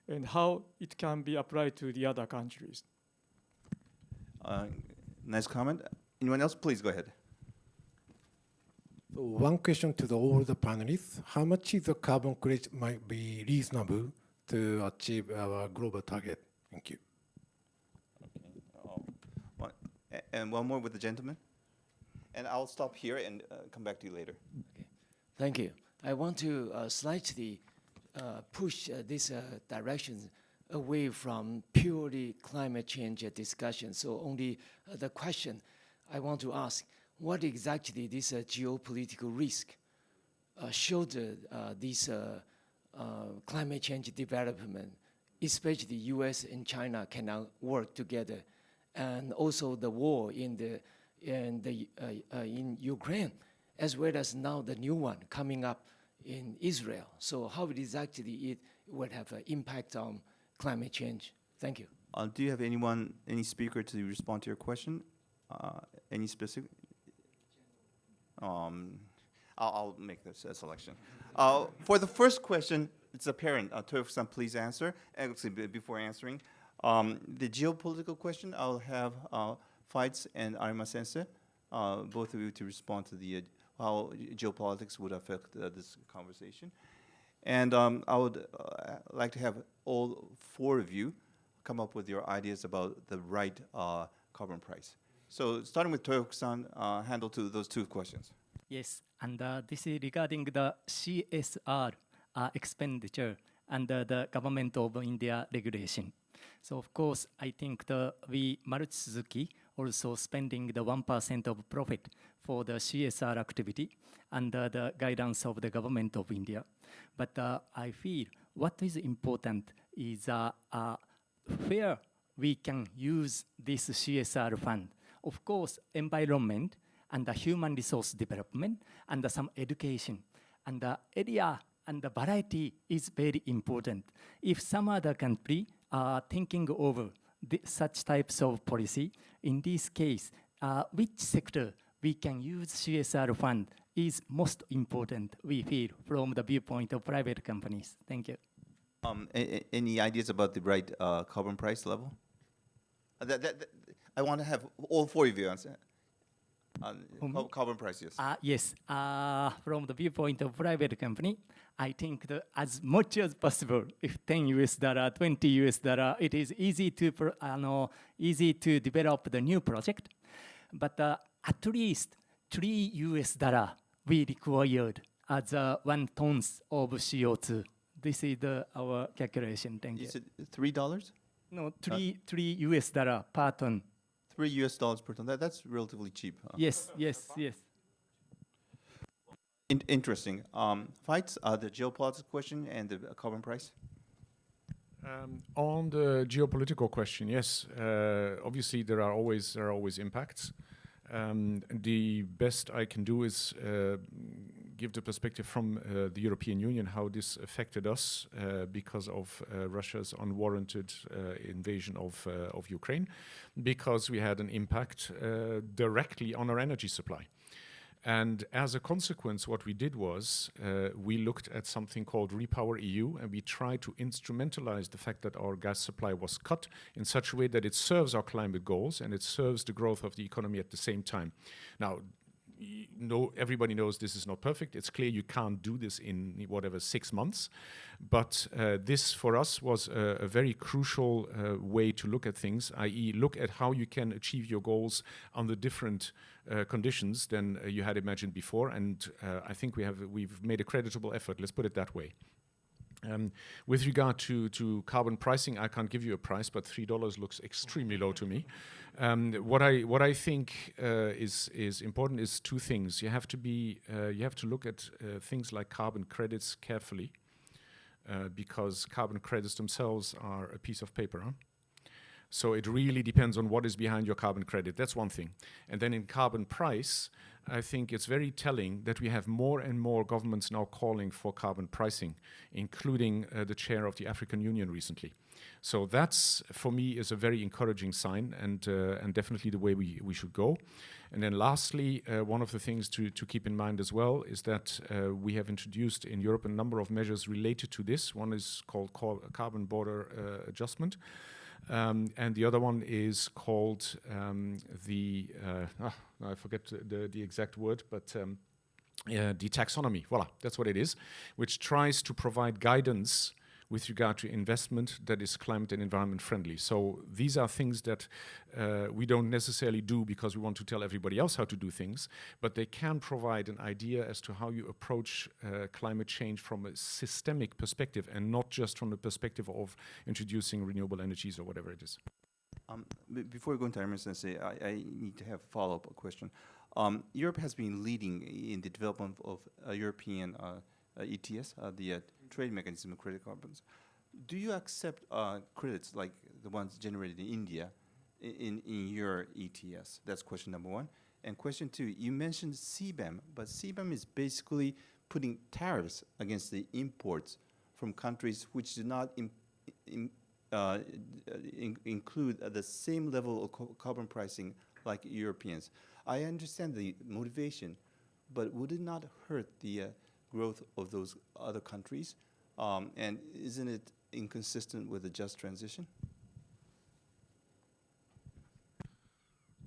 and how it can be applied to the other countries? Nice comment. Anyone else? Please go ahead. So one question to all the panelists. How much is the carbon credit might be reasonable to achieve our global target? Thank you. And one more with the gentleman. And I'll stop here and come back to you later. Okay. Thank you. I want to slightly push this direction away from purely climate change discussion. So only the question I want to ask, what exactly this geopolitical risk should this climate change development, especially US and China cannot work together, and also the war in Ukraine, as well as now the new one coming up in Israel. So how it will have an impact on climate change? Thank you. Do you have any speaker to respond to your question? Any specific? I'll make this a selection. For the first question, it's apparent. Toyoku-san, please answer. Actually, before answering, the geopolitical question, I'll have Fights and Arima Sensei, both of you to respond to the how geopolitics would affect this conversation. And I would like to have all 4 of you come up with your ideas about the right carbon price. So starting with Toyoku-san, handle those 2 questions. Yes, and this is regarding the CSR expenditure under the government of India regulation. So of course, I think we, Maruti Suzuki, also spending the 1% of profit for the CSR activity under the guidance of the government of India. But I feel what is important is where we can use this CSR fund. Of course, environment and the human resource development and some education. And the area and the variety is very important. If some other country are thinking over such types of policy, in this case, which sector we can use CSR fund is most important, we feel, from the viewpoint of private companies. Thank you. Any ideas about the right carbon price level? I want to have all 4 of you answer. Carbon price, yes. Yes, from the viewpoint of private company, I think that as much as possible, if $10, $20, it is easy to develop the new project. But at least $3 we required as 1 tons of CO2. This is our calculation. Thank you. You said $3? No, $3 per ton. $3 per ton. That's relatively cheap. Huh? Yes. Interesting. Fights, the geopolitics question and the carbon price? On the geopolitical question, yes, obviously there are always impacts. The best I can do is give the perspective from the European Union, how this affected us because of Russia's unwarranted invasion of Ukraine, because we had an impact directly on our energy supply. And as a consequence, what we did was we looked at something called Repower EU, and we tried to instrumentalize the fact that our gas supply was cut in such a way that it serves our climate goals and it serves the growth of the economy at the same time. Now, everybody knows this is not perfect. It's clear you can't do this in whatever 6 months, but this for us was a very crucial way to look at things, i.e. look at how you can achieve your goals under different conditions than you had imagined before, and I think we've made a creditable effort, let's put it that way. With regard to carbon pricing, I can't give you a price, but $3 looks extremely low to me. What I think is important is two things. You have to look at things like carbon credits carefully, because carbon credits themselves are a piece of paper. Huh? So it really depends on what is behind your carbon credit. That's one thing. And then in carbon price, I think it's very telling that we have more and more governments now calling for carbon pricing, including the chair of the African Union recently. So that's, for me, is a very encouraging sign, and definitely the way we should go. And then lastly, one of the things to keep in mind as well is that we have introduced in Europe a number of measures related to this. One is called carbon border adjustment. And the other one is called I forget the exact word, but the taxonomy. Voila, that's what it is, which tries to provide guidance with regard to investment that is climate and environment friendly. So these are things that we don't necessarily do because we want to tell everybody else how to do things, but they can provide an idea as to how you approach climate change from a systemic perspective and not just from the perspective of introducing renewable energies or whatever it is. Before we go into Emerson, I need to have a follow-up question. Europe has been leading in the development of a European ETS, the trade mechanism of credit carbons. Do you accept credits like the ones generated in India in your ETS? That's question number one. And question two, you mentioned CBAM, but CBAM is basically putting tariffs against the imports from countries which do not include the same level of carbon pricing like Europeans. I understand the motivation, but would it not hurt the growth of those other countries? And isn't it inconsistent with a just transition?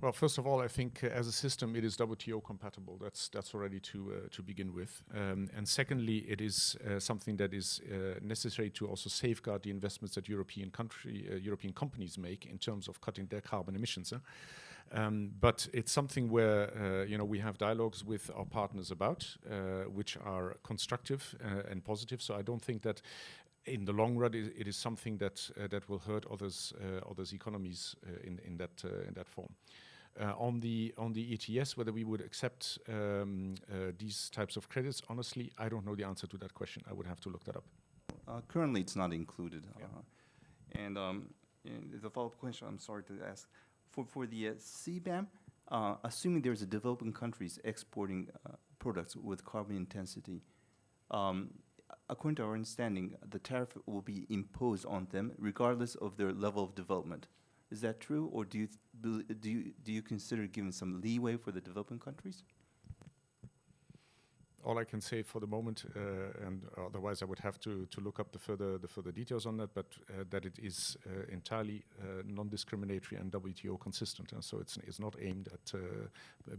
Well, first of all, I think as a system, it is WTO compatible. That's already to begin with. And secondly, it is something that is necessary to also safeguard the investments that European companies make in terms of cutting their carbon emissions. But it's something where we have dialogues with our partners about, which are constructive and positive. So I don't think that in the long run it is something that will hurt others economies in that form. On the ETS, whether we would accept these types of credits, honestly, I don't know the answer to that question. I would have to look that up. Currently, it's not included. And the follow-up question, I'm sorry to ask, for the CBAM, assuming there's a developing countries exporting products with carbon intensity, according to our understanding, the tariff will be imposed on them regardless of their level of development. Is that true, or do you consider giving some leeway for the developing countries? All I can say for the moment, and otherwise I would have to look up the further details on that, but that it is entirely non-discriminatory and WTO consistent, so it's not aimed at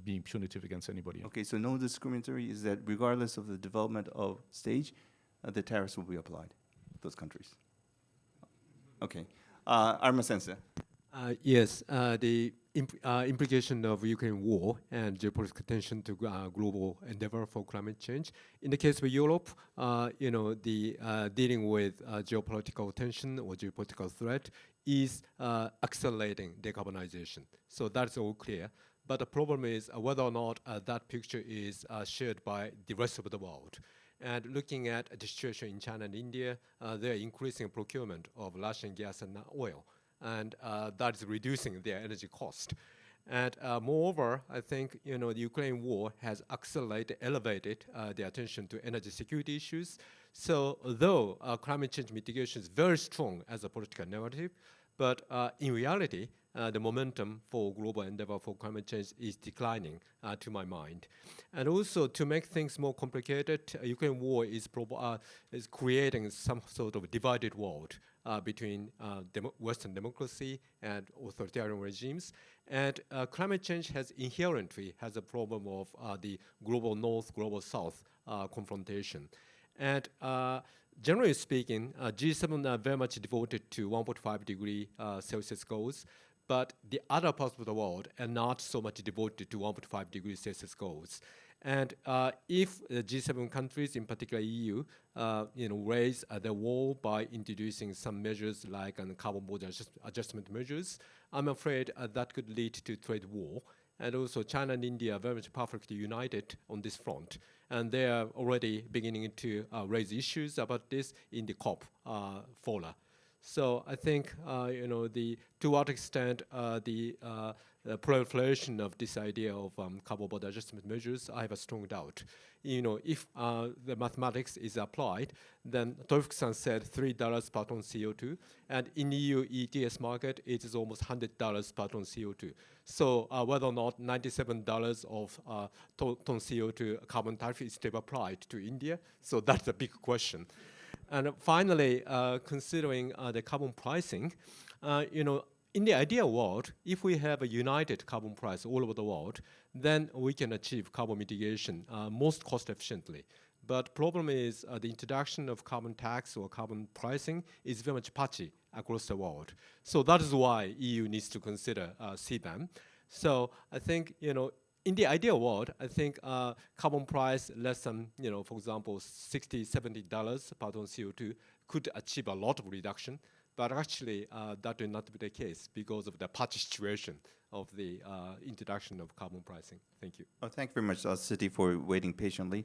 being punitive against anybody. Okay, so no discriminatory is that regardless of the development of stage, the tariffs will be applied to those countries. Okay, Arma Sensei. Yes, the implication of Ukraine war and geopolitical tension to global endeavor for climate change. In the case of Europe, dealing with geopolitical tension or geopolitical threat is accelerating decarbonization. So that's all clear. But the problem is whether or not that picture is shared by the rest of the world. And looking at the situation in China and India, they're increasing procurement of Russian gas and oil. And that is reducing their energy cost. And moreover, I think the Ukraine war has elevated the attention to energy security issues. So though climate change mitigation is very strong as a political narrative, but in reality, the momentum for global endeavor for climate change is declining, to my mind. And also, to make things more complicated, Ukraine war is creating some sort of divided world. between Western democracy and authoritarian regimes. And climate change inherently has a problem of the global north, global south confrontation. And generally speaking, G7 are very much devoted to 1.5 degree Celsius goals, but the other parts of the world are not so much devoted to 1.5 degrees Celsius goals. And if the G7 countries, in particular EU, raise the wall by introducing some measures like carbon border adjustment measures, I'm afraid that could lead to trade war. And also China and India are very much perfectly united on this front. And they are already beginning to raise issues about this in the COP fora. So I think, to what extent the proliferation of this idea of carbon border adjustment measures, I have a strong doubt. If the mathematics is applied, then Tofuku-san said $3 per ton CO2, and in EU ETS market, it is almost $100 per ton CO2. So whether or not $97 of ton CO2 carbon tariff is still applied to India, so that's a big question. And finally, considering the carbon pricing, in the ideal world, if we have a united carbon price all over the world, then we can achieve carbon mitigation most cost efficiently. But problem is the introduction of carbon tax or carbon pricing is very much patchy across the world. So that is why EU needs to consider CBAM. So I think, in the ideal world, I think carbon price less than, for example, $60, $70 per ton CO2 could achieve a lot of reduction. But actually, that will not be the case because of the patchy situation of the introduction of carbon pricing. Thank you. Thank you very much, Siti, for waiting patiently.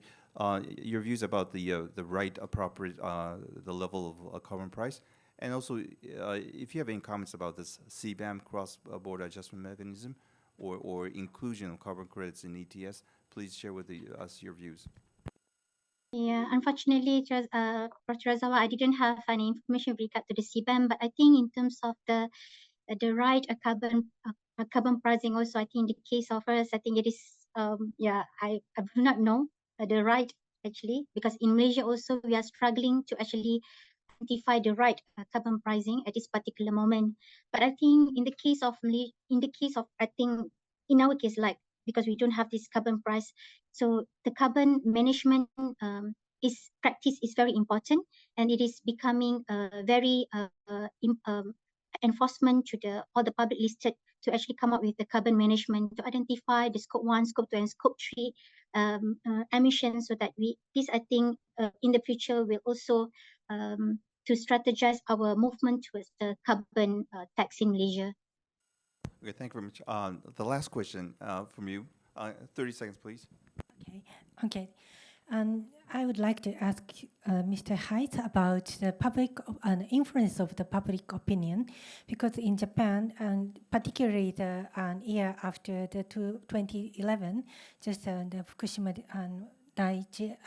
Your views about the right appropriate, the level of carbon price, and also if you have any comments about this CBAM cross-border adjustment mechanism or inclusion of carbon credits in ETS, please share with us your views. Yeah, unfortunately, Dr. Razawa, I didn't have any information with regard to the CBAM, but I think in terms of the right carbon pricing, also I think in the case of us, I think it is I do not know the right actually, because in Malaysia also we are struggling to actually identify the right carbon pricing at this particular moment. But I think in the case of I think in our case, like because we don't have this carbon price, so the carbon management practice is very important, and it is becoming very enforcement to all the public listed to actually come up with the carbon management to identify the scope 1, scope 2, and scope 3 emissions, so that I think in the future will also to strategize our movement towards the carbon tax in Malaysia. Okay, thank you very much. The last question from you, 30 seconds, please. Okay. I would like to ask Mr. Height about the public influence of the public opinion, because in Japan, and particularly the year after the 2011, just the Fukushima Daiichi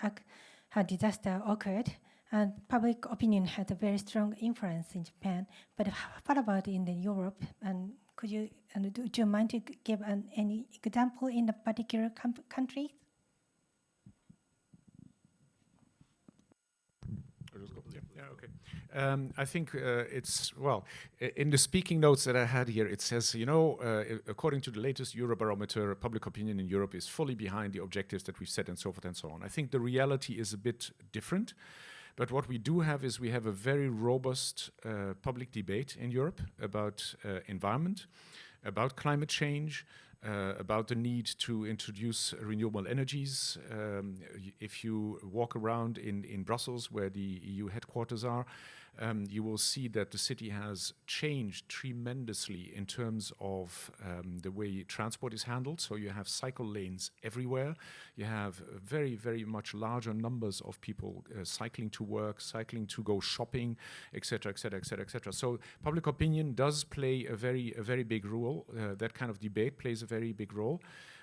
disaster occurred, and public opinion had a very strong influence in Japan. But what about in Europe? And could you do you mind to give any example in a particular country? I think it's, well, in the speaking notes that I had here, it says, according to the latest Eurobarometer, public opinion in Europe is fully behind the objectives that we've set and so forth and so on. I think the reality is a bit different. But what we do have is we have a very robust public debate in Europe about environment, about climate change, about the need to introduce renewable energies. If you walk around in Brussels, where the EU headquarters are, you will see that the city has changed tremendously in terms of the way transport is handled. So you have cycle lanes everywhere. You have very, very much larger numbers of people cycling to work, cycling to go shopping, etc., etc., etc., etc. So public opinion does play a very big role. That kind of debate plays a very big role.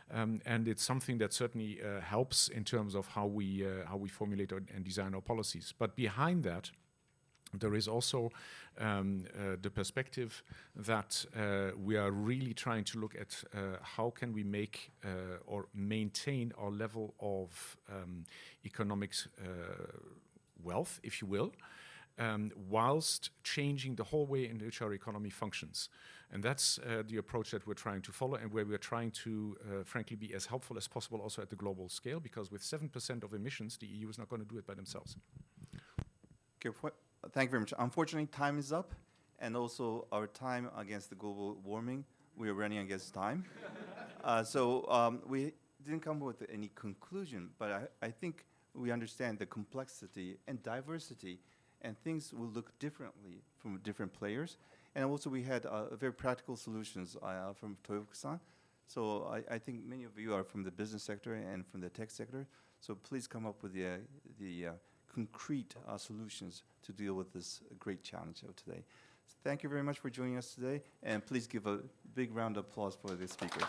And it's something that certainly helps in terms of how we formulate and design our policies. But behind that, there is also the perspective that we are really trying to look at how can we make or maintain our level of economic wealth, if you will, whilst changing the whole way in which our economy functions. And that's the approach that we're trying to follow, and where we're trying to, frankly, be as helpful as possible also at the global scale, because with 7% of emissions, the EU is not going to do it by themselves. Okay, thank you very much. Unfortunately, time is up, and also our time against the global warming, we are running against time. We didn't come with any conclusion, but I think we understand the complexity and diversity, and things will look differently from different players. And also we had very practical solutions from Toyofuku-san. So I think many of you are from the business sector and from the tech sector. So please come up with the concrete solutions to deal with this great challenge of today. So thank you very much for joining us today, and please give a big round of applause for the speakers.